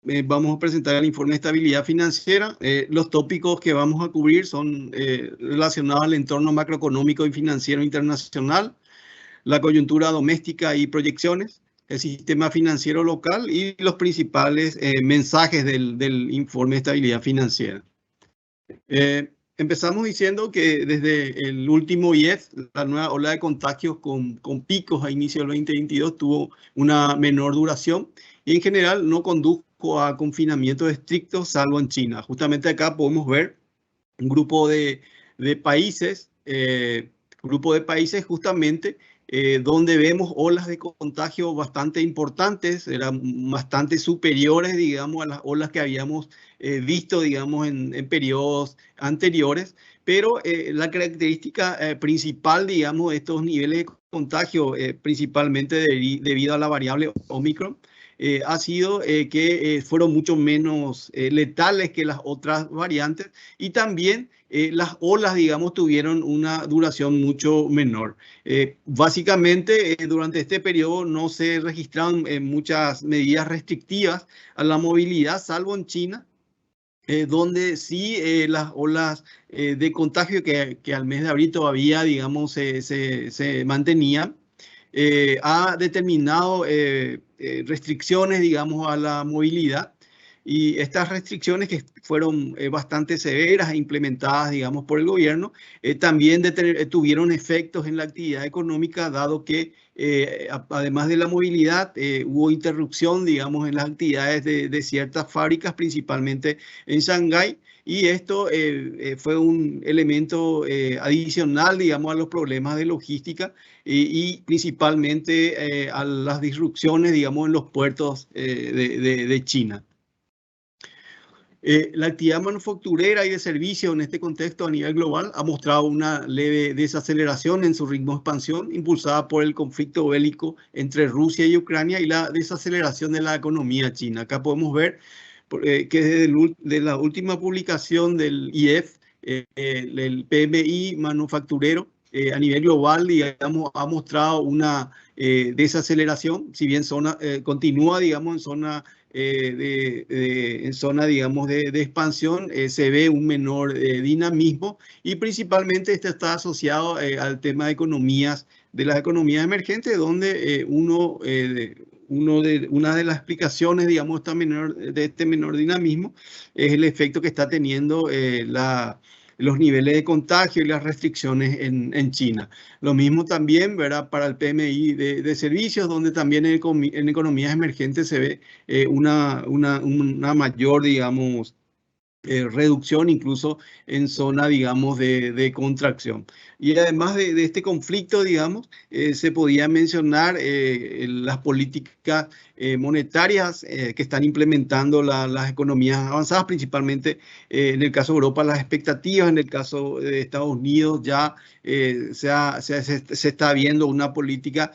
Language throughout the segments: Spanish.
vamos a presentar el informe de estabilidad financiera. Los tópicos que vamos a cubrir son relacionados al entorno macroeconómico y financiero internacional, la coyuntura doméstica y proyecciones, el sistema financiero local y los principales mensajes del informe de estabilidad financiera. Empezamos diciendo que desde el último IEF, la nueva ola de contagios con picos a inicio del 2022 tuvo una menor duración y en general no condujo a confinamientos estrictos, salvo en China. Justamente acá podemos ver un grupo de países, justamente donde vemos olas de contagio bastante importantes, eran bastante superiores, digamos, a las olas que habíamos visto, digamos, en periodos anteriores, pero la característica principal, digamos, de estos niveles de contagio, principalmente debido a la variable Omicron, ha sido que fueron mucho menos letales que las otras variantes y también las olas, digamos, tuvieron una duración mucho menor. Básicamente, durante este periodo no se registraron muchas medidas restrictivas a la movilidad, salvo en China, donde sí las olas de contagio que al mes de abril todavía, digamos, se mantenían, ha determinado restricciones, digamos, a la movilidad. Y estas restricciones que fueron bastante severas e implementadas, digamos, por el gobierno, también tuvieron efectos en la actividad económica, dado que además de la movilidad, hubo interrupción, digamos, en las actividades de ciertas fábricas, principalmente en Shanghái. Y esto fue un elemento adicional, digamos, a los problemas de logística y principalmente a las disrupciones, digamos, en los puertos de China. La actividad manufacturera y de servicio en este contexto a nivel global ha mostrado una leve desaceleración en su ritmo de expansión, impulsada por el conflicto bélico entre Rusia y Ucrania y la desaceleración de la economía china. Acá podemos ver que desde la última publicación del IEF, el PMI manufacturero, a nivel global, digamos, ha mostrado una desaceleración, si bien continúa, digamos, en zona, digamos, de expansión, se ve un menor dinamismo y principalmente este está asociado al tema de las economías emergentes, donde una de las explicaciones, digamos, de este menor dinamismo es el efecto que está teniendo los niveles de contagio y las restricciones en China. Lo mismo también, ¿verdad?, para el PMI de servicios, donde también en economías emergentes se ve una mayor, digamos, reducción incluso en zona, digamos, de contracción. Y además de este conflicto, digamos, se podía mencionar las políticas monetarias que están implementando las economías avanzadas, principalmente en el caso de Europa las expectativas, en el caso de Estados Unidos ya se está viendo una política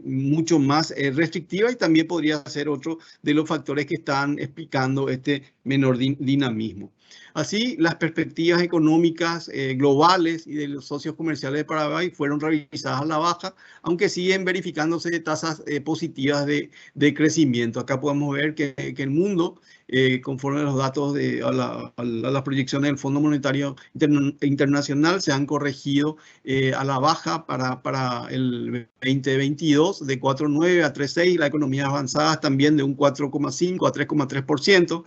mucho más restrictiva y también podría ser otro de los factores que están explicando este menor dinamismo. Así, las perspectivas económicas globales y de los socios comerciales de Paraguay fueron revisadas a la baja, aunque siguen verificándose tasas positivas de crecimiento. Acá podemos ver que el mundo, conforme a los datos a las proyecciones del Fondo Monetario Internacional, se han corregido a la baja para el 2022 de 4,9 a 3,6, las economías avanzadas también de un 4,5 a 3,3%,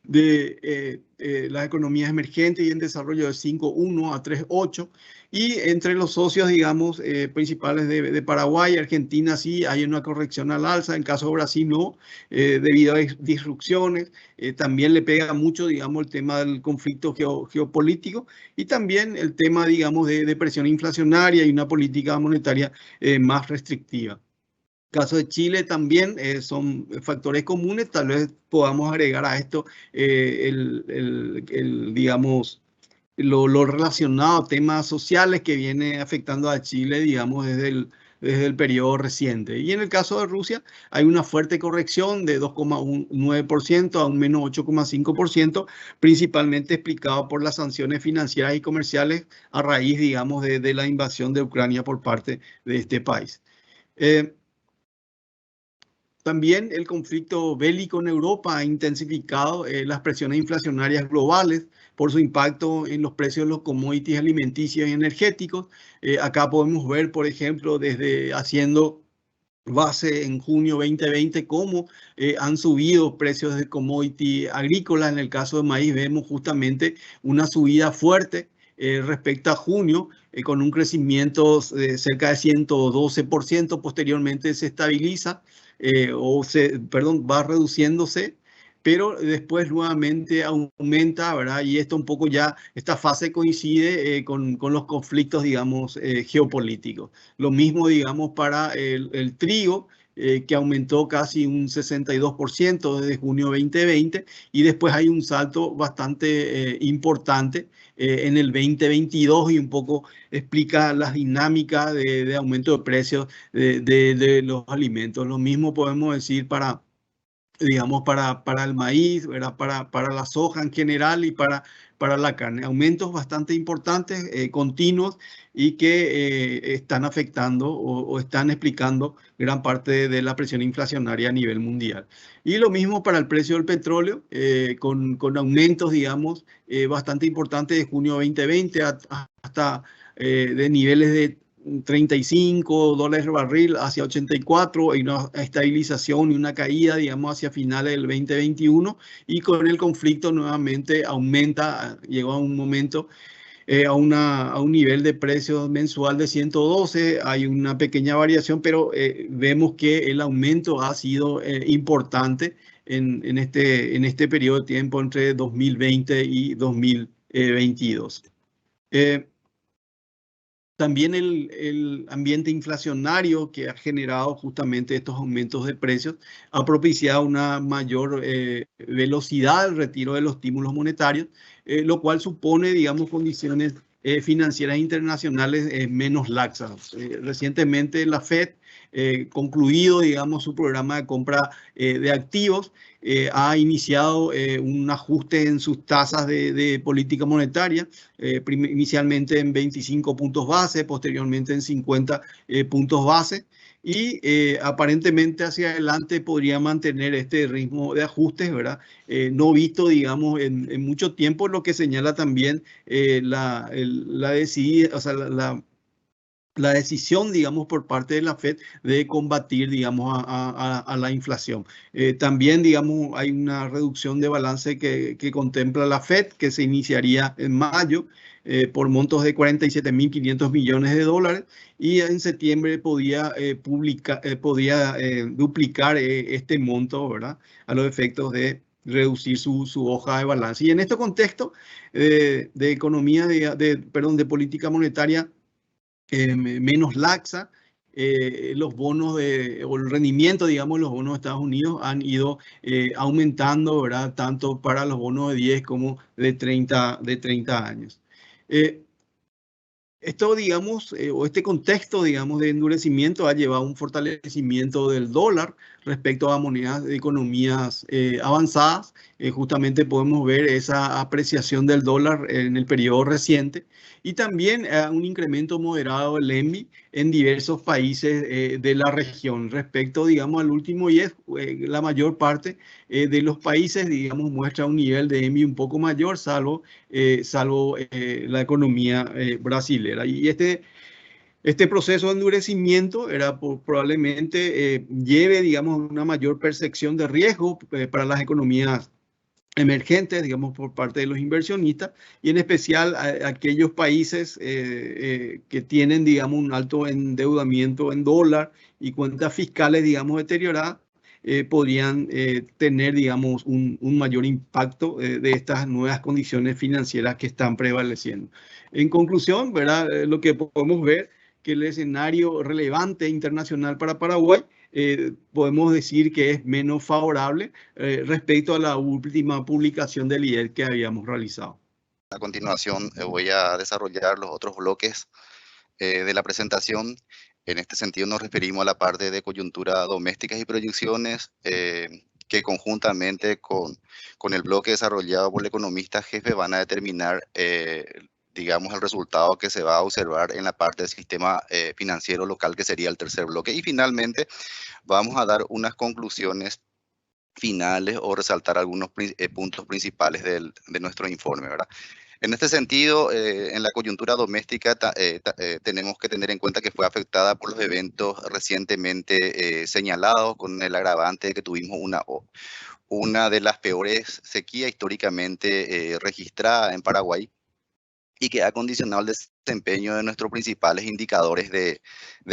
de las economías emergentes y en desarrollo de 5,1 a 3,8, y entre los socios, digamos, principales de Paraguay y Argentina sí hay una corrección al alza, en el caso de Brasil no, debido a disrupciones, también le pega mucho, digamos, el tema del conflicto geopolítico y también el tema, digamos, de presión inflacionaria y una política monetaria más restrictiva. Caso de Chile también son factores comunes, tal vez podamos agregar a esto digamos, lo relacionado a temas sociales que viene afectando a Chile, digamos, desde el periodo reciente. Y en el caso de Rusia hay una fuerte corrección de 2,9% a un menos 8,5%, principalmente explicado por las sanciones financieras y comerciales a raíz, digamos, de la invasión de Ucrania por parte de este país. También el conflicto bélico en Europa ha intensificado las presiones inflacionarias globales por su impacto en los precios de los commodities alimenticios y energéticos. Acá podemos ver, por ejemplo, desde haciendo base en junio 2020, cómo han subido precios de commodity agrícola. En el caso de maíz vemos justamente una subida fuerte respecto a junio, con un crecimiento de cerca de 112%. Posteriormente se estabiliza perdón, va reduciéndose, pero después nuevamente aumenta, ¿verdad? Y esto un poco ya, esta fase coincide con los conflictos, digamos, geopolíticos. Lo mismo, digamos, para el trigo, que aumentó casi un 62% desde junio 2020, y después hay un salto bastante importante en el 2022, y un poco explica las dinámicas de aumento de precios de los alimentos. Lo mismo podemos decir para, digamos, para el maíz, ¿verdad? Para la soja en general y para la carne. Aumentos bastante importantes, continuos, y que están afectando o están explicando gran parte de la presión inflacionaria a nivel mundial. Y lo mismo para el precio del petróleo, con aumentos, digamos, bastante importantes de junio 2020 hasta de niveles de $35 el barril hacia 84, hay una estabilización y una caída, digamos, hacia finales del 2021, y con el conflicto nuevamente aumenta, llegó a un momento, a un nivel de precios mensual de 112. Hay una pequeña variación, pero vemos que el aumento ha sido importante en este periodo de tiempo entre 2020 y 2022. También el ambiente inflacionario que ha generado justamente estos aumentos de precios ha propiciado una mayor velocidad del retiro de los estímulos monetarios, lo cual supone, digamos, condiciones financieras internacionales menos laxas. Recientemente la Fed, concluido, digamos, su programa de compra de activos, ha iniciado un ajuste en sus tasas de política monetaria, inicialmente en 25 puntos base, posteriormente en 50 puntos base, y aparentemente hacia adelante podría mantener este ritmo de ajustes, ¿verdad? No visto, digamos, en mucho tiempo, lo que señala también la decidida, o sea, la decisión, digamos, por parte de la Fed de combatir, digamos, a la inflación. También, digamos, hay una reducción de balance que contempla la Fed, que se iniciaría en mayo, por montos de 47.500 millones de dólares, y en septiembre podía duplicar este monto, ¿verdad? A los efectos de reducir su hoja de balance. Y en este contexto de economía, perdón, de política monetaria menos laxa, los bonos o el rendimiento, digamos, los bonos de Estados Unidos han ido aumentando, ¿verdad? Tanto para los bonos de 10 como de 30 años. Esto, digamos, o este contexto, digamos, de endurecimiento ha llevado a un fortalecimiento del dólar respecto a monedas de economías avanzadas. Justamente podemos ver esa apreciación del dólar en el periodo reciente, y también un incremento moderado del ENVI en diversos países de la región. Respecto, digamos, al último IES, la mayor parte de los países, digamos, muestra un nivel de ENVI un poco mayor, salvo la economía brasilera. Y este proceso de endurecimiento probablemente lleve, digamos, una mayor percepción de riesgo para las economías emergentes, digamos, por parte de los inversionistas, y en especial aquellos países que tienen, digamos, un alto endeudamiento en dólar y cuentas fiscales, digamos, deterioradas. Podrían tener, digamos, un mayor impacto de estas nuevas condiciones financieras que están prevaleciendo. En conclusión, ¿verdad? Lo que podemos ver, que el escenario relevante internacional para Paraguay podemos decir que es menos favorable respecto a la última publicación del IED que habíamos realizado. A continuación voy a desarrollar los otros bloques de la presentación. En este sentido nos referimos a la parte de coyuntura domésticas y proyecciones que conjuntamente con el bloque desarrollado por el economista jefe van a determinar digamos, el resultado que se va a observar en la parte del sistema financiero local, que sería el tercer bloque. Y finalmente vamos a dar unas conclusiones finales o resaltar algunos puntos principales de nuestro informe, ¿verdad? En este sentido, en la coyuntura doméstica tenemos que tener en cuenta que fue afectada por los eventos recientemente señalados, con el agravante de que tuvimos una de las peores sequías históricamente registrada en Paraguay, y que ha condicionado el desempeño de nuestros principales indicadores de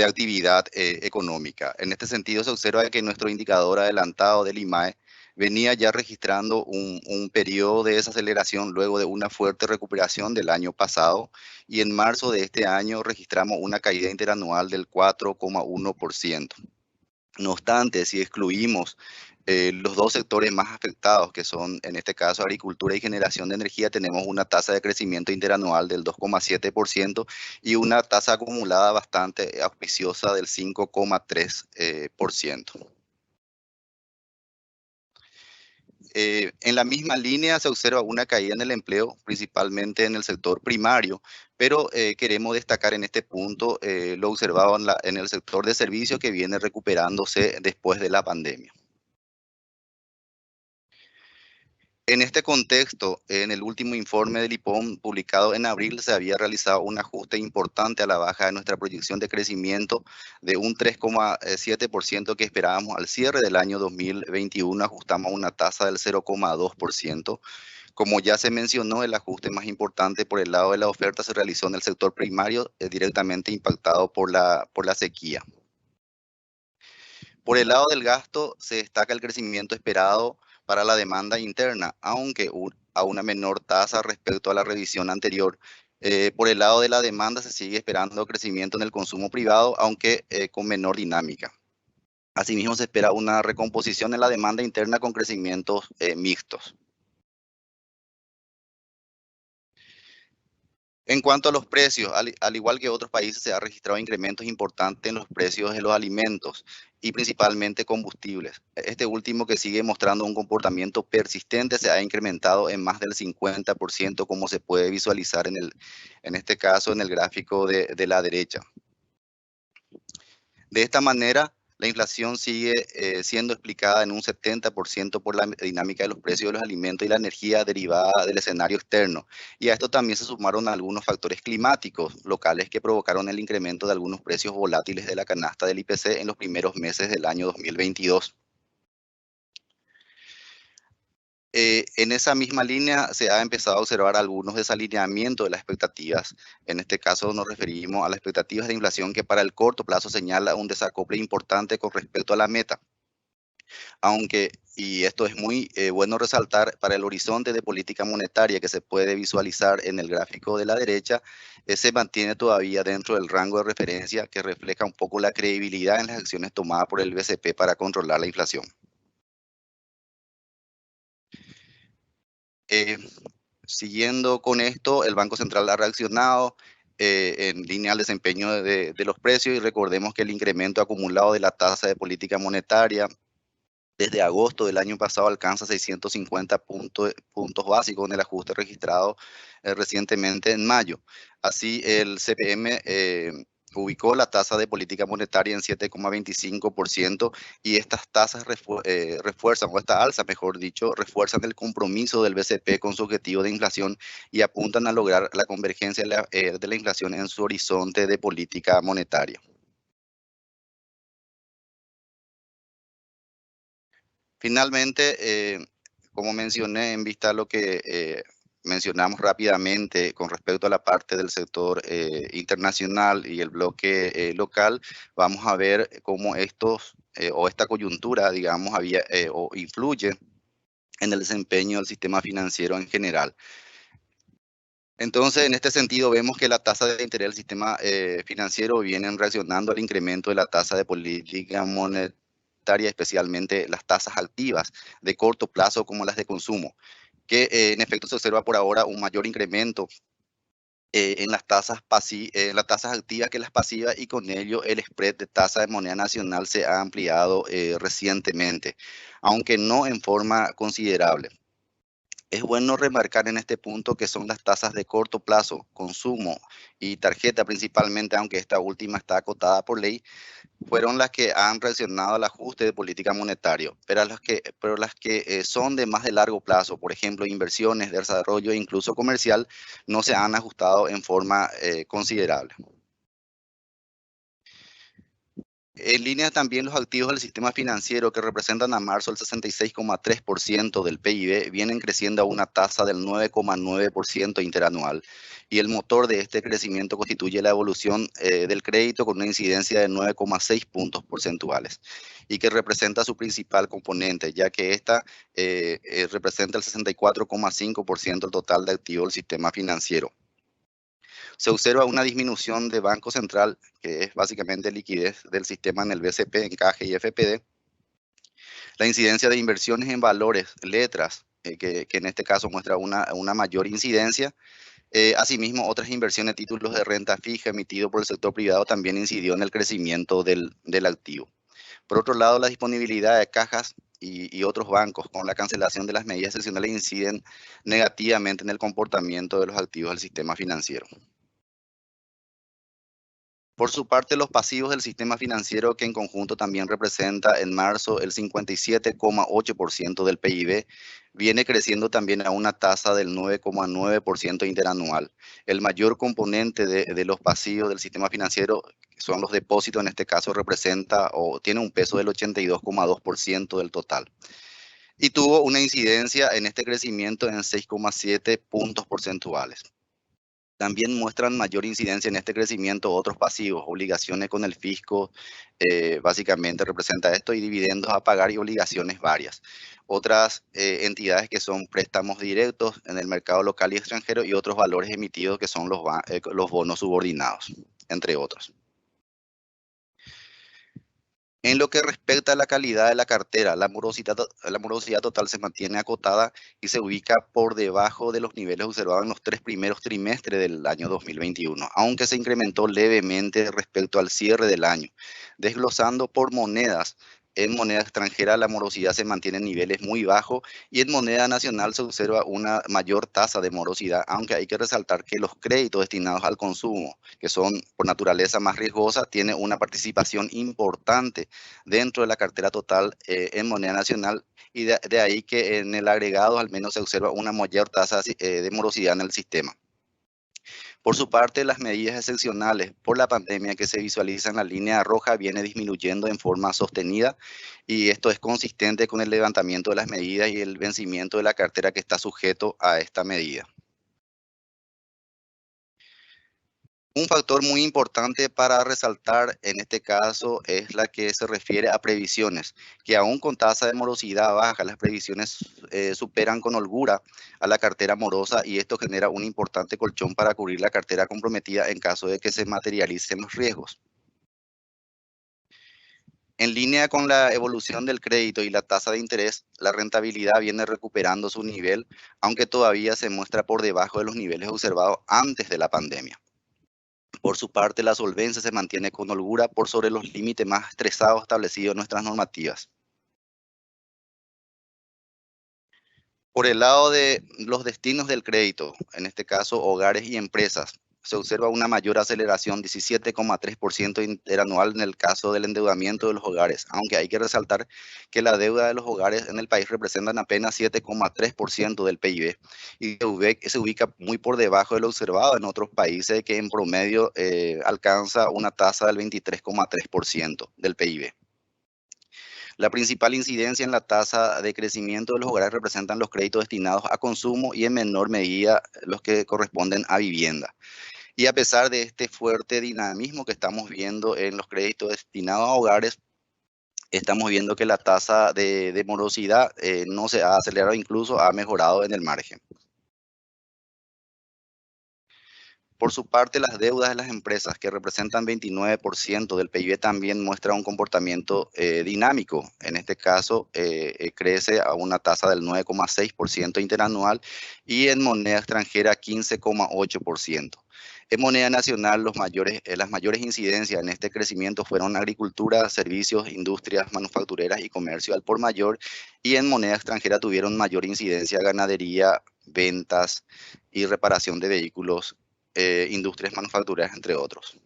actividad económica. En este sentido, se observa que nuestro indicador adelantado del IMAE venía ya registrando un periodo de desaceleración luego de una fuerte recuperación del año pasado, y en marzo de este año registramos una caída interanual del 4,1%. No obstante, si excluimos los dos sectores más afectados, que son en este caso agricultura y generación de energía, tenemos una tasa de crecimiento interanual del 2,7% y una tasa acumulada bastante auspiciosa del 5,3%. En la misma línea se observa una caída en el empleo, principalmente en el sector primario, pero queremos destacar en este punto lo observado en el sector de servicios, que viene recuperándose después de la pandemia. En este contexto, en el último informe del IPOM publicado en abril, se había realizado un ajuste importante a la baja de nuestra proyección de crecimiento de un 3,7% que esperábamos al cierre del año 2021, ajustamos a una tasa del 0,2%. Como ya se mencionó, el ajuste más importante por el lado de la oferta se realizó en el sector primario, directamente impactado por la sequía. Por el lado del gasto, se destaca el crecimiento esperado para la demanda interna, aunque a una menor tasa respecto a la revisión anterior. Por el lado de la demanda, se sigue esperando crecimiento en el consumo privado, aunque con menor dinámica. Asimismo, se espera una recomposición en la demanda interna con crecimientos mixtos. En cuanto a los precios, al igual que otros países, se han registrado incrementos importantes en los precios de los alimentos y principalmente combustibles. Este último, que sigue mostrando un comportamiento persistente, se ha incrementado en más del 50%, como se puede visualizar en este caso en el gráfico de la derecha. De esta manera, la inflación sigue siendo explicada en un 70% por la dinámica de los precios de los alimentos y la energía derivada del escenario externo. Y a esto también se sumaron algunos factores climáticos locales que provocaron el incremento de algunos precios volátiles de la canasta del IPC en los primeros meses del año 2022. En esa misma línea se ha empezado a observar algunos desalineamientos de las expectativas. En este caso nos referimos a las expectativas de inflación, que para el corto plazo señala un desacople importante con respecto a la meta. Aunque, y esto es muy bueno resaltar, para el horizonte de política monetaria que se puede visualizar en el gráfico de la derecha, se mantiene todavía dentro del rango de referencia, que refleja un poco la credibilidad en las acciones tomadas por el BCP para controlar la inflación. Siguiendo con esto, el Banco Central ha reaccionado en línea al desempeño de los precios, y recordemos que el incremento acumulado de la tasa de política monetaria desde agosto del año pasado alcanza 650 puntos básicos en el ajuste registrado recientemente en mayo. Así, el CPM ubicó la tasa de política monetaria en 7,25%, y estas tasas refuerzan, o esta alza, mejor dicho, refuerzan el compromiso del BCP con su objetivo de inflación y apuntan a lograr la convergencia de la inflación en su horizonte de política monetaria. Finalmente, como mencioné, en vista a lo que mencionamos rápidamente con respecto a la parte del sector internacional y el bloque local, vamos a ver cómo esta coyuntura, digamos, o influye en el desempeño del sistema financiero en general. Entonces, en este sentido, vemos que la tasa de interés del sistema financiero vienen reaccionando al incremento de la tasa de política monetaria, especialmente las tasas activas de corto plazo como las de consumo, que en efecto se observa por ahora un mayor incremento en las tasas activas que las pasivas, y con ello el spread de tasa de moneda nacional se ha ampliado recientemente, aunque no en forma considerable. Es bueno remarcar en este punto que son las tasas de corto plazo, consumo y tarjeta principalmente, aunque esta última está acotada por ley, fueron las que han reaccionado al ajuste de política monetaria, pero las que son de más de largo plazo, por ejemplo, inversiones de desarrollo e incluso comercial, no se han ajustado en forma considerable. En línea también los activos del sistema financiero que representan a marzo el 66,3% del PIB vienen creciendo a una tasa del 9,9% interanual y el motor de este crecimiento constituye la evolución del crédito con una incidencia de 9,6 puntos porcentuales y que representa su principal componente ya que esta representa el 64,5% del total de activos del sistema financiero. Se observa una disminución de Banco Central, que es básicamente liquidez del sistema en el BCP, encaje y FPD. La incidencia de inversiones en valores, letras, que en este caso muestra una mayor incidencia. Asimismo, otras inversiones, títulos de renta fija emitidos por el sector privado también incidió en el crecimiento del activo. Por otro lado, la disponibilidad de cajas y otros bancos con la cancelación de las medidas excepcionales inciden negativamente en el comportamiento de los activos del sistema financiero. Por su parte, los pasivos del sistema financiero, que en conjunto también representa en marzo el 57,8% del PIB, viene creciendo también a una tasa del 9,9% interanual. El mayor componente de los pasivos del sistema financiero, que son los depósitos, en este caso representa o tiene un peso del 82,2% del total. Y tuvo una incidencia en este crecimiento en 6,7 puntos porcentuales. También muestran mayor incidencia en este crecimiento otros pasivos, obligaciones con el fisco, básicamente representa esto, y dividendos a pagar y obligaciones varias. Otras entidades que son préstamos directos en el mercado local y extranjero y otros valores emitidos que son los bonos subordinados, entre otros. En lo que respecta a la calidad de la cartera, la morosidad total se mantiene acotada y se ubica por debajo de los niveles observados en los 3 primeros trimestres del año 2021, aunque se incrementó levemente respecto al cierre del año. Desglosando por monedas, en moneda extranjera la morosidad se mantiene en niveles muy bajos y en moneda nacional se observa una mayor tasa de morosidad, aunque hay que resaltar que los créditos destinados al consumo, que son por naturaleza más riesgosas, tienen una participación importante dentro de la cartera total en moneda nacional y de ahí que en el agregado al menos se observa una mayor tasa de morosidad en el sistema. Por su parte, las medidas excepcionales por la pandemia que se visualizan en la línea roja viene disminuyendo en forma sostenida y esto es consistente con el levantamiento de las medidas y el vencimiento de la cartera que está sujeto a esta medida. Un factor muy importante para resaltar en este caso es la que se refiere a previsiones, que aún con tasa de morosidad baja, las previsiones superan con holgura a la cartera morosa y esto genera un importante colchón para cubrir la cartera comprometida en caso de que se materialicen los riesgos. En línea con la evolución del crédito y la tasa de interés, la rentabilidad viene recuperando su nivel, aunque todavía se muestra por debajo de los niveles observados antes de la pandemia. Por su parte, la solvencia se mantiene con holgura por sobre los límites más estresados establecidos en nuestras normativas. Por el lado de los destinos del crédito, en este caso hogares y empresas, se observa una mayor aceleración, 17,3% interanual en el caso del endeudamiento de los hogares, aunque hay que resaltar que la deuda de los hogares en el país representan apenas 7,3% del PIB y se ubica muy por debajo de lo observado en otros países que en promedio alcanza una tasa del 23,3% del PIB. La principal incidencia en la tasa de crecimiento de los hogares representan los créditos destinados a consumo y en menor medida los que corresponden a vivienda. Y a pesar de este fuerte dinamismo que estamos viendo en los créditos destinados a hogares, estamos viendo que la tasa de morosidad no se ha acelerado, incluso ha mejorado en el margen. Por su parte, las deudas de las empresas, que representan 29% del PIB, también muestran un comportamiento dinámico. En este caso, crece a una tasa del 9,6% interanual y en moneda extranjera 15,8%. En moneda nacional, las mayores incidencias en este crecimiento fueron agricultura, servicios, industrias manufactureras y comercio al por mayor, y en moneda extranjera tuvieron mayor incidencia ganadería, ventas y reparación de vehículos, industrias manufactureras, entre otros.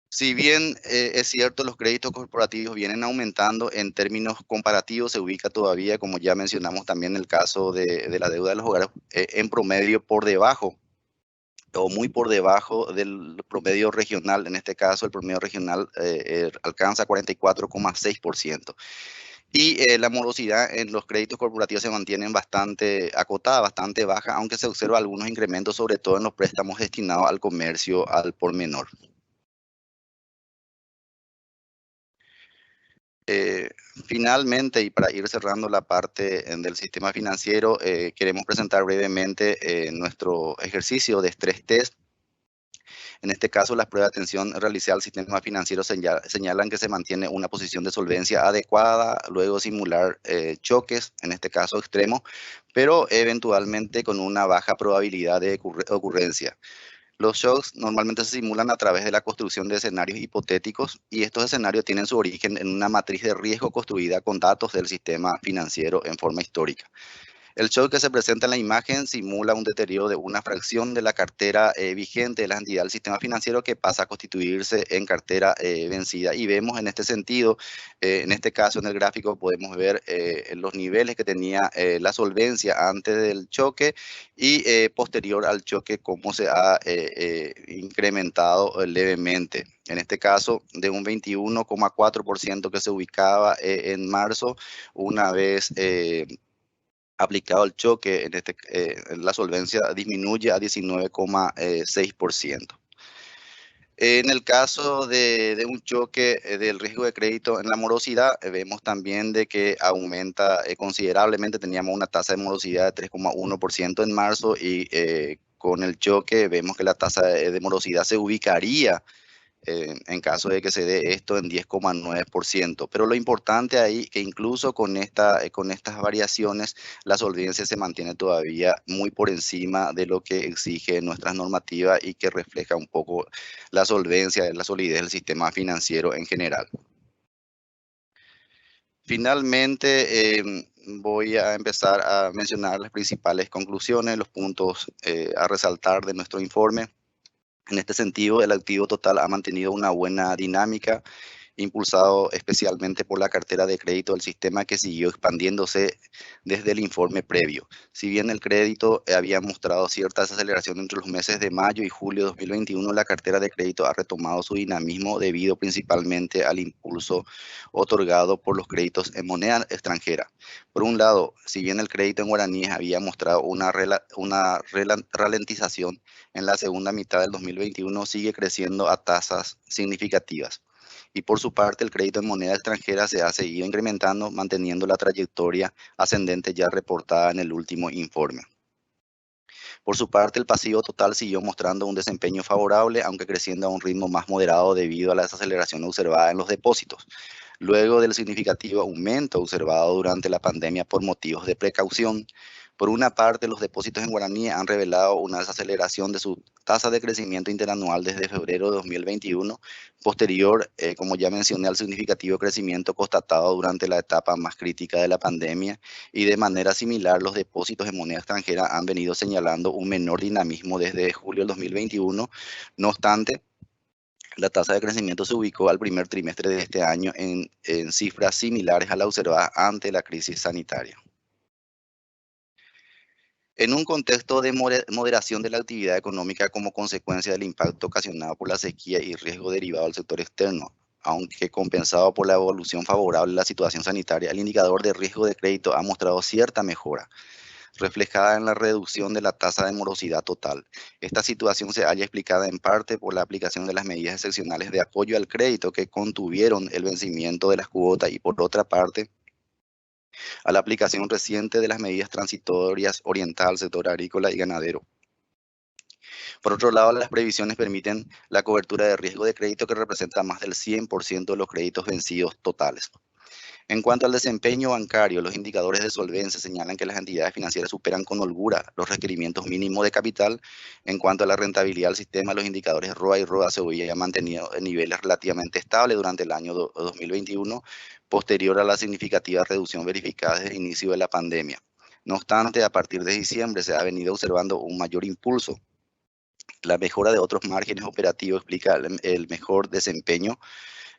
Si bien es cierto, los créditos corporativos vienen aumentando, en términos comparativos se ubica todavía, como ya mencionamos también el caso de la deuda de los hogares, en promedio por debajo o muy por debajo del promedio regional. En este caso, el promedio regional alcanza 44,6%. Y la morosidad en los créditos corporativos se mantiene bastante acotada, bastante baja, aunque se observa algunos incrementos, sobre todo en los préstamos destinados al comercio al por menor. Finalmente, y para ir cerrando la parte del sistema financiero, queremos presentar brevemente nuestro ejercicio de estrés test. En este caso, las pruebas de atención realizadas al sistema financiero señalan que se mantiene una posición de solvencia adecuada, luego simular choques, en este caso extremos, pero eventualmente con una baja probabilidad de ocurrencia. Los shocks normalmente se simulan a través de la construcción de escenarios hipotéticos, y estos escenarios tienen su origen en una matriz de riesgo construida con datos del sistema financiero en forma histórica. El shock que se presenta en la imagen simula un deterioro de una fracción de la cartera vigente de la entidad del sistema financiero, que pasa a constituirse en cartera vencida. Y vemos en este sentido, en este caso en el gráfico podemos ver los niveles que tenía la solvencia antes del choque y posterior al choque, cómo se ha incrementado levemente. En este caso, de un 21,4% que se ubicaba en marzo, una vez aplicado el choque, la solvencia disminuye a 19,6%. En el caso de un choque del riesgo de crédito en la morosidad, vemos también de que aumenta considerablemente. Teníamos una tasa de morosidad de 3,1% en marzo, y con el choque vemos que la tasa de morosidad se ubicaría, en caso de que se dé esto, en 10,9%. Pero lo importante ahí, que incluso con estas variaciones, la solvencia se mantiene todavía muy por encima de lo que exige nuestras normativas, y que refleja un poco la solvencia, la solidez del sistema financiero en general. Finalmente, voy a empezar a mencionar las principales conclusiones, los puntos a resaltar de nuestro informe. En este sentido, el activo total ha mantenido una buena dinámica, impulsado especialmente por la cartera de crédito del sistema, que siguió expandiéndose desde el informe previo. Si bien el crédito había mostrado cierta desaceleración entre los meses de mayo y julio de 2021, la cartera de crédito ha retomado su dinamismo, debido principalmente al impulso otorgado por los créditos en moneda extranjera. Por un lado, si bien el crédito en guaraníes había mostrado una ralentización en la segunda mitad del 2021, sigue creciendo a tasas significativas. Y por su parte, el crédito en moneda extranjera se ha seguido incrementando, manteniendo la trayectoria ascendente ya reportada en el último informe. Por su parte, el pasivo total siguió mostrando un desempeño favorable, aunque creciendo a un ritmo más moderado debido a la desaceleración observada en los depósitos, luego del significativo aumento observado durante la pandemia por motivos de precaución. Por una parte, los depósitos en guaraní han revelado una desaceleración de su tasa de crecimiento interanual desde febrero de 2021, posterior, como ya mencioné, al significativo crecimiento constatado durante la etapa más crítica de la pandemia, y de manera similar, los depósitos en moneda extranjera han venido señalando un menor dinamismo desde julio del 2021. No obstante, la tasa de crecimiento se ubicó al primer trimestre de este año en cifras similares a la observada ante la crisis sanitaria. En un contexto de moderación de la actividad económica como consecuencia del impacto ocasionado por la sequía y riesgo derivado del sector externo, aunque compensado por la evolución favorable de la situación sanitaria, el indicador de riesgo de crédito ha mostrado cierta mejora, reflejada en la reducción de la tasa de morosidad total. Esta situación se halla explicada en parte por la aplicación de las medidas excepcionales de apoyo al crédito, que contuvieron el vencimiento de las cuotas, y por otra parte, a la aplicación reciente de las medidas transitorias orientadas al sector agrícola y ganadero. Por otro lado, las previsiones permiten la cobertura de riesgo de crédito, que representa más del 100% de los créditos vencidos totales. En cuanto al desempeño bancario, los indicadores de solvencia señalan que las entidades financieras superan con holgura los requerimientos mínimos de capital. En cuanto a la rentabilidad del sistema, los indicadores ROA y ROA se habían mantenido en niveles relativamente estables durante el año 2021, posterior a la significativa reducción verificada desde el inicio de la pandemia. No obstante, a partir de diciembre se ha venido observando un mayor impulso. La mejora de otros márgenes operativos explica el mejor desempeño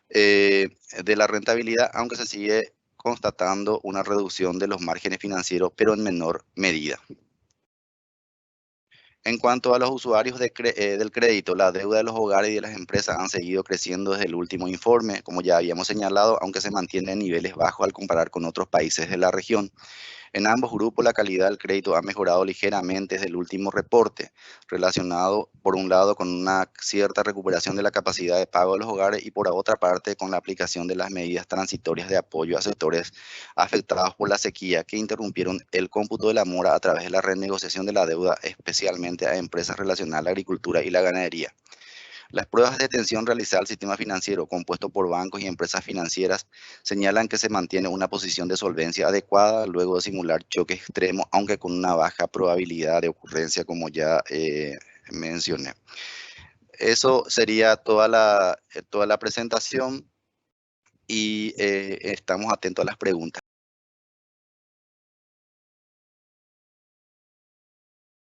de la rentabilidad, aunque se sigue constatando una reducción de los márgenes financieros, pero en menor medida. En cuanto a los usuarios del crédito, la deuda de los hogares y de las empresas han seguido creciendo desde el último informe, como ya habíamos señalado, aunque se mantiene en niveles bajos al comparar con otros países de la región. En ambos grupos, la calidad del crédito ha mejorado ligeramente desde el último reporte, relacionado por un lado con una cierta recuperación de la capacidad de pago de los hogares y por otra parte con la aplicación de las medidas transitorias de apoyo a sectores afectados por la sequía que interrumpieron el cómputo de la mora a través de la renegociación de la deuda, especialmente a empresas relacionadas a la agricultura y la ganadería. Las pruebas de tensión realizadas al sistema financiero, compuesto por bancos y empresas financieras, señalan que se mantiene una posición de solvencia adecuada luego de simular choques extremos, aunque con una baja probabilidad de ocurrencia, como ya mencioné. Eso sería toda la presentación y estamos atentos a las preguntas.